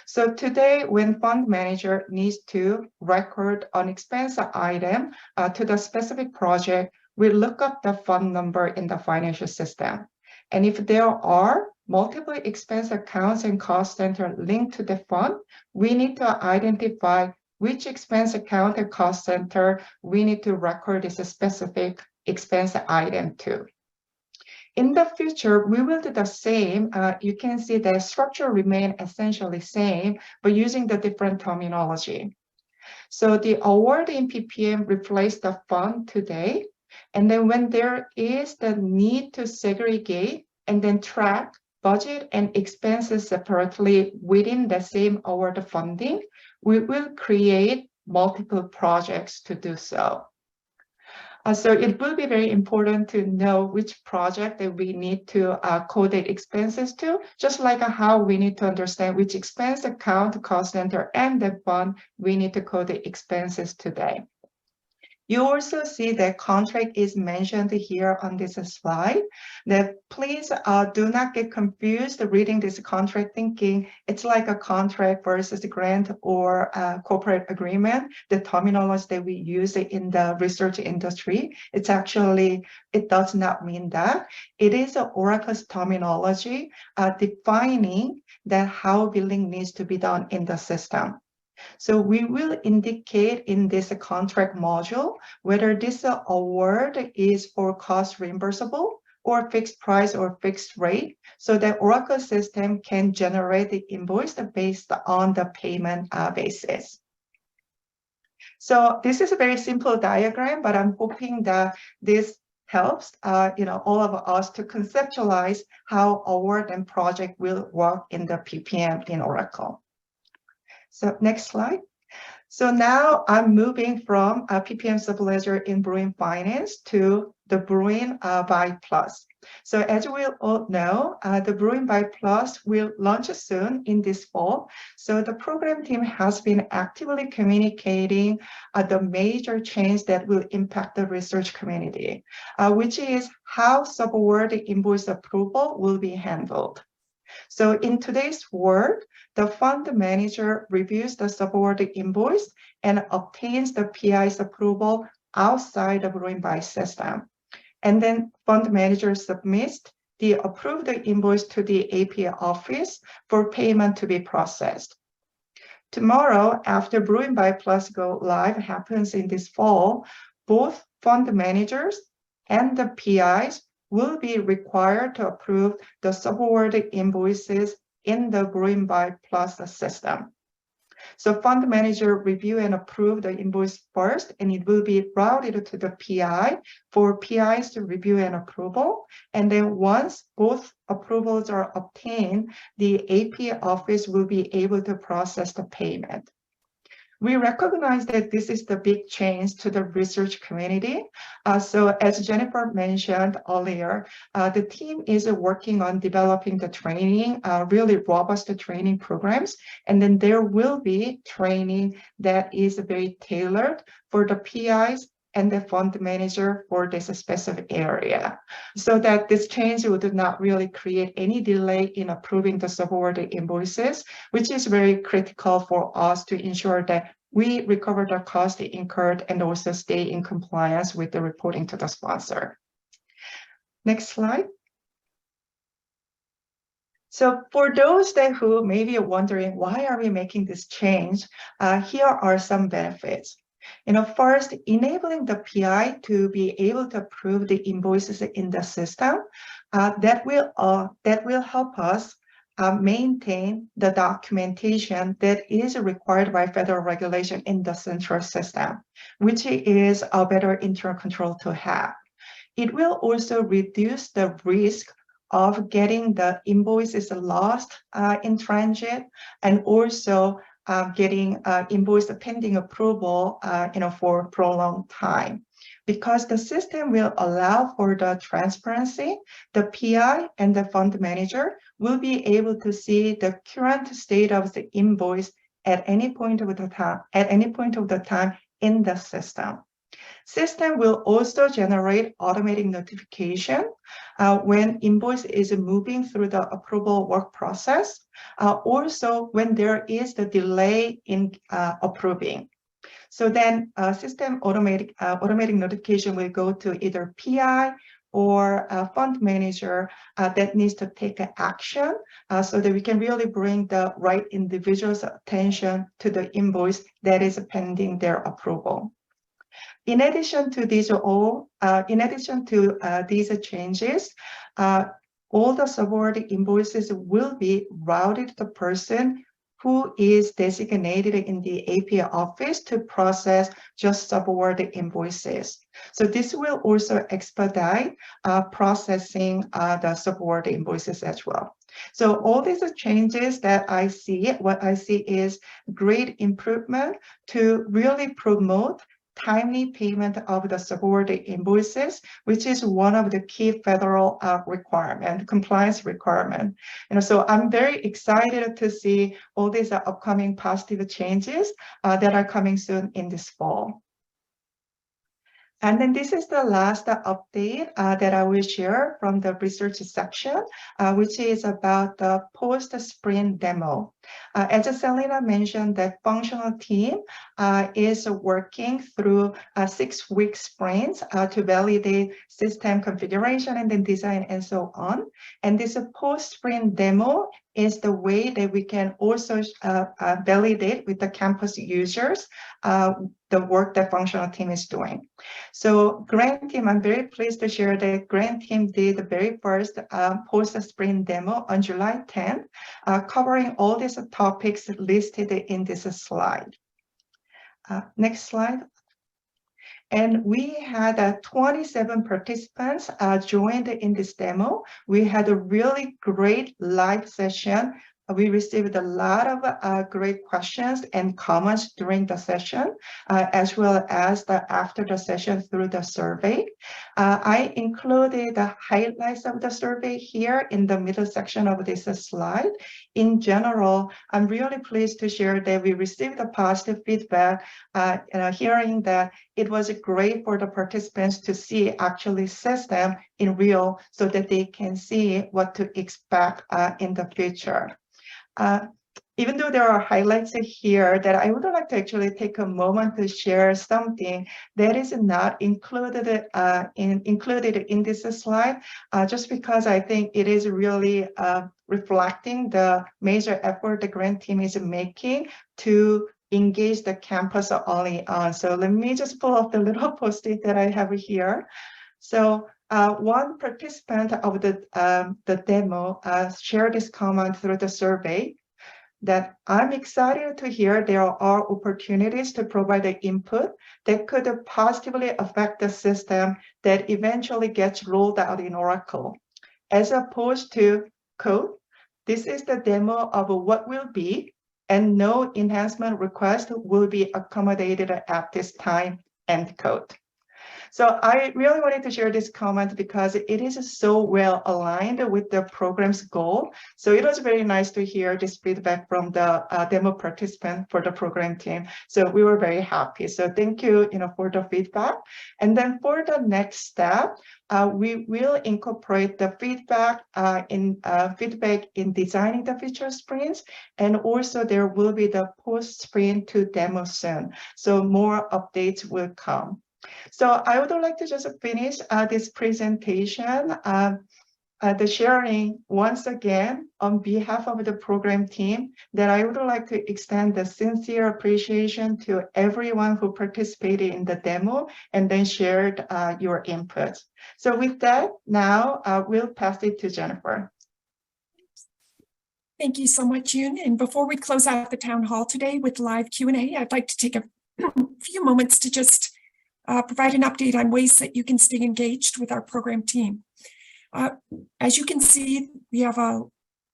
So today, when fund manager needs to record an expense item to the specific project, we look up the fund number in the financial system. And if there are multiple expense accounts and cost center linked to the fund, we need to identify which expense account and cost center we need to record this specific expense item to. In the future, we will do the same. You can see the structure remain essentially same, but using the different terminology. So the award in PPM replaced the fund today. And then when there is the need to segregate and then track budget and expenses separately within the same award funding, we will create multiple projects to do so. So it will be very important to know which project that we need to code the expenses to, just like how we need to understand which expense account, cost center, and the fund we need to code the expenses today. You also see that contract is mentioned here on this slide. That please do not get confused reading this contract thinking it's like a contract versus a grant or a corporate agreement, the terminology that we use in the research industry. It's actually, it does not mean that. It is Oracle's terminology defining that how billing needs to be done in the system. So we will indicate in this contract module whether this award is for cost reimbursable or fixed price or fixed rate, so that Oracle system can generate the invoice based on the payment basis. So this is a very simple diagram, but I'm hoping that this helps all of us to conceptualize how award and project will work in the PPM in Oracle. So next slide. So now I'm moving from PPM subledger in Bruin Finance to the Bruin Buy Plus. So as we all know, the Bruin Buy Plus will launch soon in this fall. So the program team has been actively communicating the major change that will impact the research community, which is how subaward invoice approval will be handled. So in today's world, the fund manager reviews the subaward invoice and obtains the PI's approval outside the Bruin Buy system. And then fund manager submits the approved invoice to the AP office for payment to be processed. Tomorrow, after Bruin Buy Plus go live happens in this fall, both fund managers and the PIs will be required to approve the subawarded invoices in the Bruin Buy Plus system. So fund manager review and approve the invoice first, and it will be routed to the PI for PIs to review and approval. And then once both approvals are obtained, the AP office will be able to process the payment. We recognize that this is the big change to the research community. So as Jennifer mentioned earlier, the team is working on developing the training, really robust training programs. And then there will be training that is very tailored for the PIs and the fund manager for this specific area, so that this change would not really create any delay in approving the subawarded invoices, which is very critical for us to ensure that we recover the cost incurred and also stay in compliance with the reporting to the sponsor. Next slide. So for those who may be wondering, why are we making this change? Here are some benefits. First, enabling the PI to be able to approve the invoices in the system, that will help us maintain the documentation that is required by federal regulation in the central system, which is a better internal control to have. It will also reduce the risk of getting the invoices lost in transit, and also getting invoice pending approval for a prolonged time. Because the system will allow for the transparency, the PI and the fund manager will be able to see the current state of the invoice at any point of the time in the system. System will also generate automatic notification when invoice is moving through the approval work process, also when there is the delay in approving. So then system automatic notification will go to either PI or a fund manager that needs to take an action so that we can really bring the right individual's attention to the invoice that is pending their approval. In addition to these changes, all the subordinate invoices will be routed to the person who is designated in the API office to process just subordinate invoices. So this will also expedite processing the subordinate invoices as well. So all these changes that what I see is great improvement to really promote timely payment of the subordinate invoices, which is one of the key federal compliance requirement. So I'm very excited to see all these upcoming positive changes that are coming soon in this fall. And then this is the last update that I will share from the research section, which is about the post-sprint demo. As Selena mentioned, the functional team is working through 6-week sprints to validate system configuration and then design and so on. And this post-sprint demo is the way that we can also validate with the campus users the work that functional team is doing. So grant team, I'm very pleased to share that grant team did the very first post-sprint demo on July 10th, covering all these topics listed in this slide. Next slide. And we had 27 participants joined in this demo. We had a really great live session. We received a lot of great questions and comments during the session, as well as after the session through the survey. I included the highlights of the survey here in the middle section of this slide. In general, I'm really pleased to share that we received a positive feedback, hearing that it was great for the participants to see actually system in real so that they can see what to expect in the future. Even though there are highlights here, that I would like to actually take a moment to share something that is not included in this slide, just because I think it is really reflecting the major effort the grant team is making to engage the campus early on. So let me just pull up the little post-it that I have here. So one participant of the demo shared this comment through the survey, that I'm excited to hear there are opportunities to provide the input that could positively affect the system that eventually gets rolled out in Oracle. As opposed to code, this is the demo of what will be, and no enhancement request will be accommodated at this time, end quote. So I really wanted to share this comment because it is so well aligned with the program's goal. So it was very nice to hear this feedback from the demo participant for the program team. So we were very happy. So thank you, for the feedback. And then for the next step, we will incorporate the feedback in designing the feature sprints, and also there will be the post-sprint to demo soon. So more updates will come. So I would like to just finish this presentation the sharing once again on behalf of the program team that I would like to extend the sincere appreciation to everyone who participated in the demo and then shared your input. So with that, now we'll pass it to Jennifer. Thank you so much, Yoon. And before we close out the town hall today with live Q&A, I'd like to take a few moments to just provide an update on ways that you can stay engaged with our program team. As you can see, we have a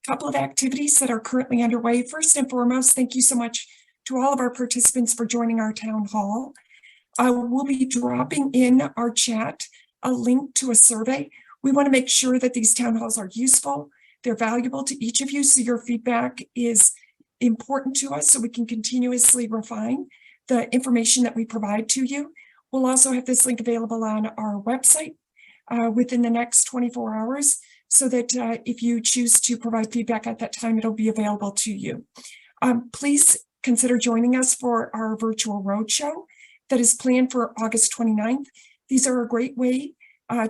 couple of activities that are currently underway. First and foremost, thank you so much to all of our participants for joining our town hall. We'll be dropping in our chat a link to a survey. We want to make sure that these town halls are useful, they're valuable to each of you, so your feedback is important to us so we can continuously refine the information that we provide to you. We'll also have this link available on our website within the next 24 hours so that if you choose to provide feedback at that time, it'll be available to you. Please consider joining us for our virtual roadshow that is planned for August 29th. These are a great way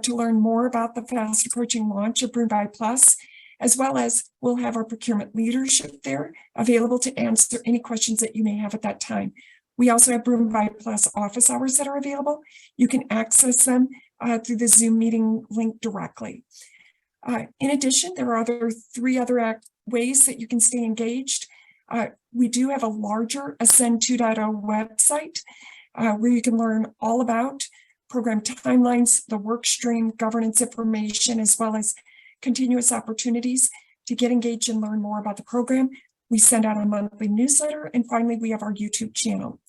to learn more about the fast approaching launch of BroomBuy Plus, as well as we'll have our procurement leadership there available to answer any questions that you may have at that time. We also have BroomBuy Plus office hours that are available. You can access them through the Zoom meeting link directly. In addition, there are three other ways that you can stay engaged. We do have a larger Ascend 2.0 website where you can learn all about program timelines, the work stream, governance information, as well as continuous opportunities to get engaged and learn more about the program. We send out a monthly newsletter, and finally, we have our YouTube channel.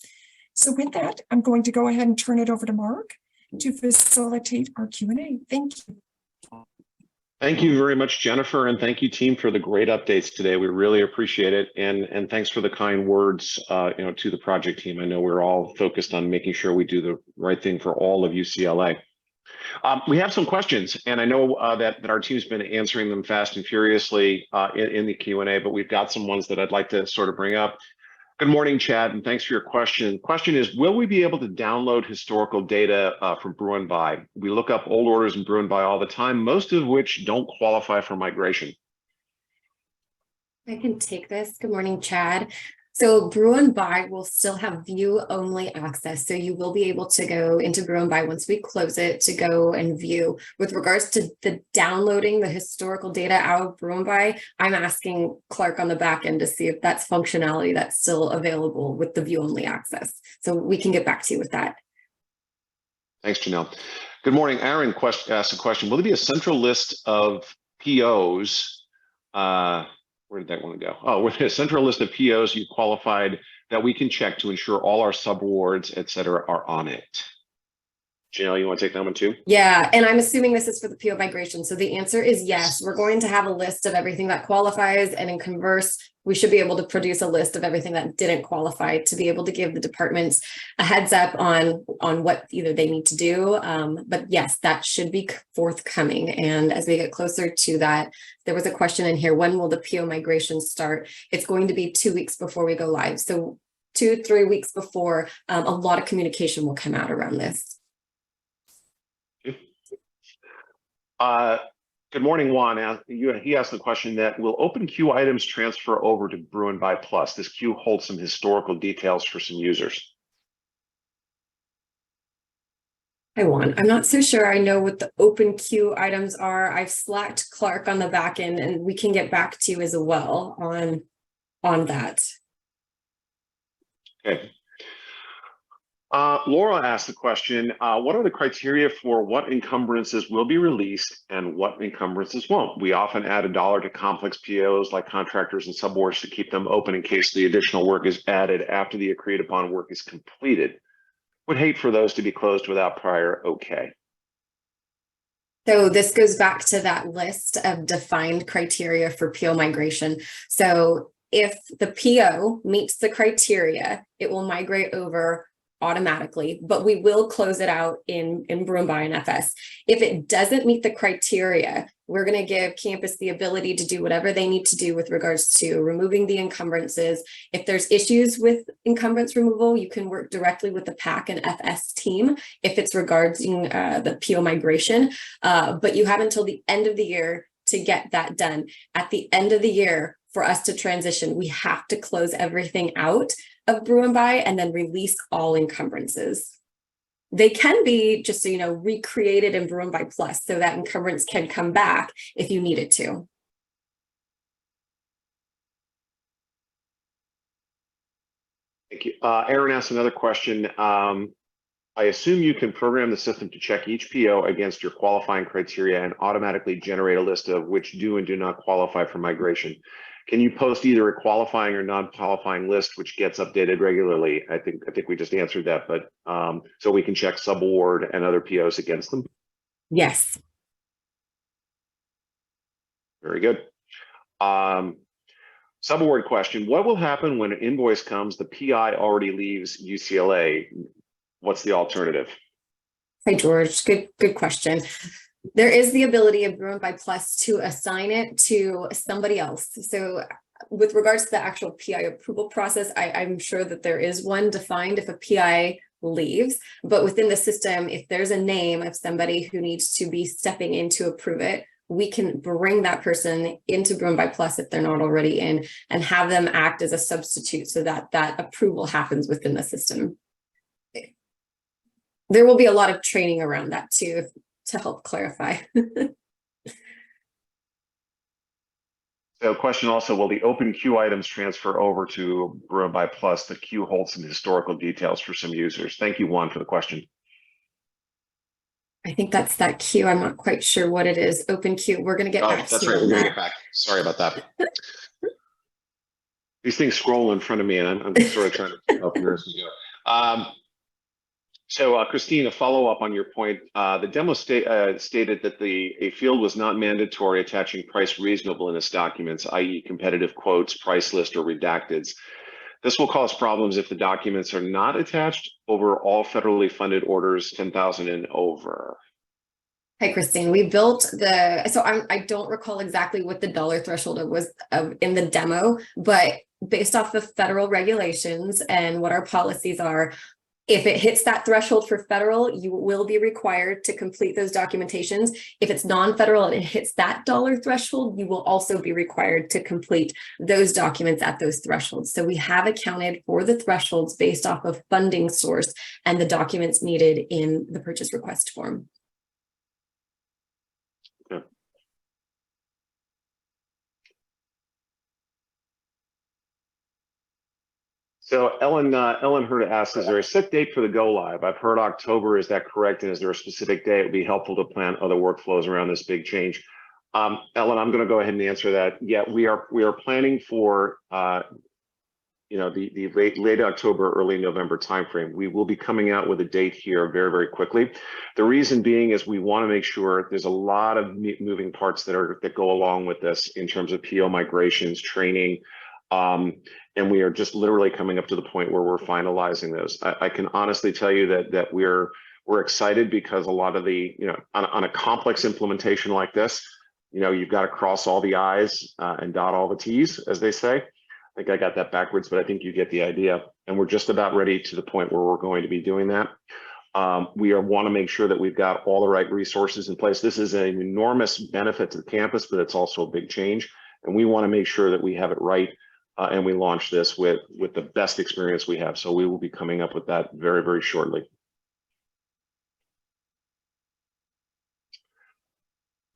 So with that, I'm going to go ahead and turn it over to Mark to facilitate our Q&A. Thank you. Thank you very much, Jennifer, and thank you, team, for the great updates today. We really appreciate it, and thanks for the kind words, to the project team. I know we're all focused on making sure we do the right thing for all of UCLA. We have some questions, and I know that our team's been answering them fast and furiously in the Q&A, but we've got some ones that I'd like to sort of bring up. Good morning, Chad, and thanks for your question. Question is, will we be able to download historical data from BroomBuy? We look up old orders in BroomBuy all the time, most of which don't qualify for migration. I can take this. Good morning, Chad. So BroomBuy will still have view-only access. So you will be able to go into BroomBuy once we close it to go and view. With regards to the downloading the historical data out of BroomBuy, I'm asking Clark on the back end to see if that's functionality that's still available with the view-only access. So we can get back to you with that. Thanks, Janelle. Good morning. Aaron asked a question. Will there be a central list of POs? Where did that one go? Oh, with a central list of POs you qualified that we can check to ensure all our subawards, et cetera, are on it. Janelle, you want to take that one too? Yeah, and I'm assuming this is for the PO migration. So the answer is yes. We're going to have a list of everything that qualifies, and in Converse, we should be able to produce a list of everything that didn't qualify to be able to give the departments a heads up on what either they need to do. But yes, that should be forthcoming. And as we get closer to that, there was a question in here, when will the PO migration start? It's going to be 2 weeks before we go live. So 2-3 weeks before, a lot of communication will come out around this. Good morning, Juan. He asked the question that will open queue items transfer over to BroomBuy Plus? This queue holds some historical details for some users. Hi, Juan. I'm not so sure I know what the open queue items are. I've slacked Clark on the back end, and we can get back to you as well on that. Okay. Laura asked the question, what are the criteria for what encumbrances will be released and what encumbrances won't? We often add $1 to complex POs like contractors and subawards to keep them open in case the additional work is added after the agreed upon work is completed. Would hate for those to be closed without prior okay. So this goes back to that list of defined criteria for PO migration. So if the PO meets the criteria, it will migrate over automatically, but we will close it out in BroomBuy and FS. If it doesn't meet the criteria, we're going to give campus the ability to do whatever they need to do with regards to removing the encumbrances. If there's issues with encumbrance removal, you can work directly with the PAC and FS team if it's regarding the PO migration, but you have until the end of the year to get that done. At the end of the year, for us to transition, we have to close everything out of brew and buy and then release all encumbrances. They can be, just so you know, recreated in brew and buy plus, so that encumbrance can come back if you need it to. Thank you. Aaron asked another question. I assume you can program the system to check each PO against your qualifying criteria and automatically generate a list of which do and do not qualify for migration. Can you post either a qualifying or non-qualifying list, which gets updated regularly? I think we just answered that, but so we can check subaward and other POs against them. Yes. Very good. Subaward question: what will happen when an invoice comes, the PI already leaves UCLA? What's the alternative? Hi, George. Good question. There is the ability of brew and buy plus to assign it to somebody else. So with regards to the actual PI approval process, I'm sure that there is one defined if a PI leaves, but within the system, if there's a name of somebody who needs to be stepping in to approve it, we can bring that person into brew and buy plus if they're not already in, and have them act as a substitute so that that approval happens within the system. There will be a lot of training around that too, to help clarify. So question also, will the open queue items transfer over to brew and buy plus? The queue holds some historical details for some users. Thank you, Juan, for the question. I think that's that queue. I'm not quite sure what it is. Open queue. We're going to get back to you. We're going to get back. Sorry about that. These things scroll in front of me, and I'm sort of trying to help you as we go. So, Christine, a follow-up on your point. The demo stated that a field was not mandatory attaching price reasonableness documents, i.e. competitive quotes, price list, or redacteds. This will cause problems if the documents are not attached over all federally funded orders 10,000 and over. Hi, Christine. We built so I don't recall exactly what the dollar threshold was in the demo, but based off the federal regulations and what our policies are, if it hits that threshold for federal, you will be required to complete those documentations. If it's non-federal and it hits that dollar threshold, you will also be required to complete those documents at those thresholds. So we have accounted for the thresholds based off of funding source and the documents needed in the purchase request form. Okay. So Ellen Herta asks, is there a set date for the go live? I've heard October. Is that correct? And is there a specific day? It would be helpful to plan other workflows around this big change. Ellen, I'm going to go ahead and answer that. Yeah, we are planning for the late October, early November timeframe. We will be coming out with a date here very, very quickly. The reason being is we want to make sure there's a lot of moving parts that go along with this in terms of PO migrations, training. And we are just literally coming up to the point where we're finalizing those. I can honestly tell you that we're excited because a lot of the, on a complex implementation like this, you've got to cross all the I's and dot all the T's, as they say. I think I got that backwards, but I think you get the idea. And we're just about ready to the point where we're going to be doing that. We want to make sure that we've got all the right resources in place. This is an enormous benefit to the campus, but it's also a big change. And we want to make sure that we have it right. And we launch this with the best experience we have. So we will be coming up with that very, very shortly.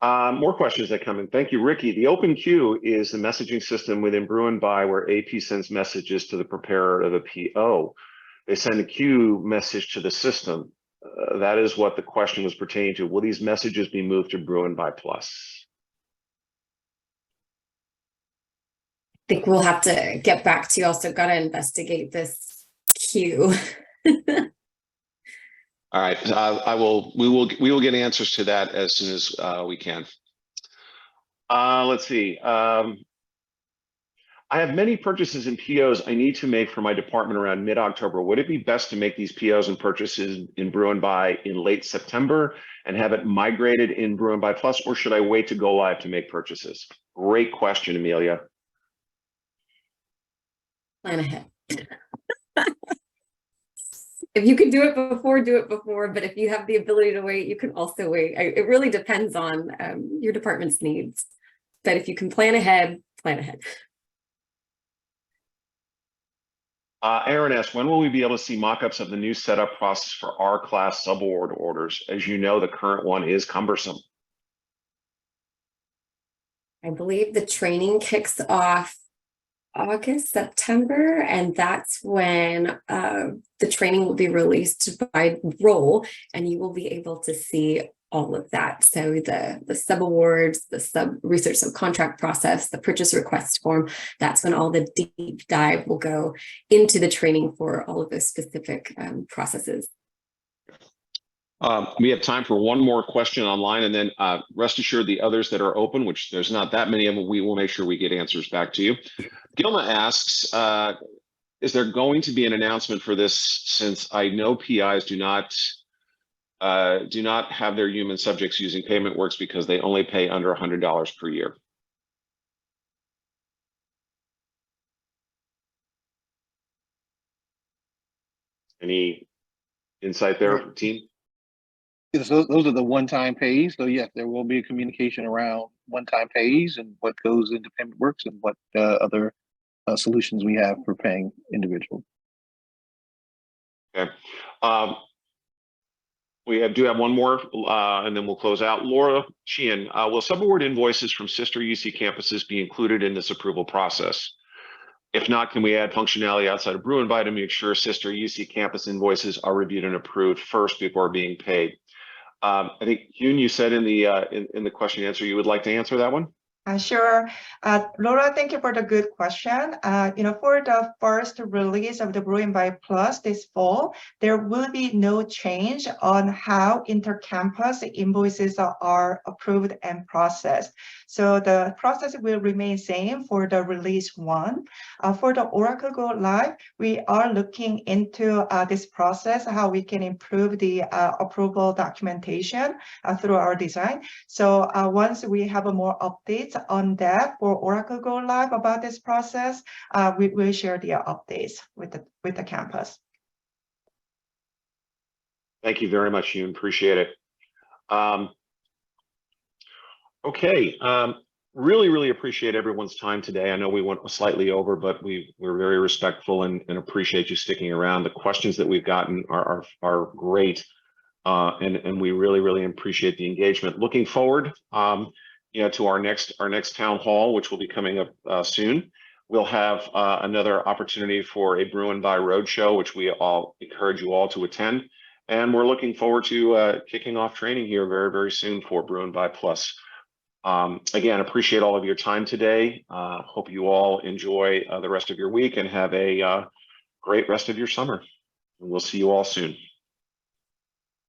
More questions that come in. Thank you, Ricky. The open queue is the messaging system within brew and buy where AP sends messages to the preparer of the PO. They send a queue message to the system. That is what the question was pertaining to. Will these messages be moved to brew and buy plus? I think we'll have to get back to you. Also got to investigate this queue. All right, we will get answers to that as soon as we can. Let's see. I have many purchases and POs I need to make for my department around mid-October. Would it be best to make these POs and purchases in brew and buy in late September and have it migrated in brew and buy plus, or should I wait to go live to make purchases? Great question, Amelia. Plan ahead. If you can do it before, do it before. But if you have the ability to wait, you can also wait. It really depends on your department's needs. but if you can plan ahead, plan ahead. Aaron asks, when will we be able to see mock-ups of the new setup process for R-class subaward orders? As you know, the current one is cumbersome. I believe the training kicks off August, September, and that's when the training will be released by role, and you will be able to see all of that. So the subawards, the research subcontract process, the purchase request form, that's when all the deep dive will go into the training for all of those specific processes. We have time for one more question online, and then rest assured the others that are open, which there's not that many of them, we will make sure we get answers back to you. Gilma asks, is there going to be an announcement for this, since I know PIs do not have their human subjects using PaymentWorks because they only pay under $100 per year? Any insight there, team? So those are the one-time pays. So yes, there will be a communication around one-time pays and what goes into PaymentWorks and what other solutions we have for paying individuals. Okay. We do have one more, and then we'll close out. Laura Sheehan, will subaward invoices from sister UC campuses be included in this approval process? If not, can we add functionality outside of Bruin-By to make sure sister UC campus invoices are reviewed and approved first before being paid? I think Yoon, you said in the question and answer, you would like to answer that one? Sure. Laura, thank you for the good question. For the first release of the Bruin-By Plus this fall, there will be no change on how intercampus invoices are approved and processed. So the process will remain same for the release 1. For the Oracle Go Live, we are looking into this process, how we can improve the approval documentation through our design. So once we have a more updates on that for Oracle Go Live about this process, we will share the updates with the campus. Thank you very much, Yoon. Appreciate it. Okay. Really appreciate everyone's time today. I know we went slightly over, but we're very respectful and appreciate you sticking around. The questions that we've gotten are great, and we really appreciate the engagement. Looking forward, to our next town hall, which will be coming up soon. We'll have another opportunity for a Bruin-By Roadshow, which we all encourage you all to attend. And we're looking forward to kicking off training here very soon for Bruin-By Plus. Again, appreciate all of your time today. Hope you all enjoy the rest of your week and have a great rest of your summer. And we'll see you all soon.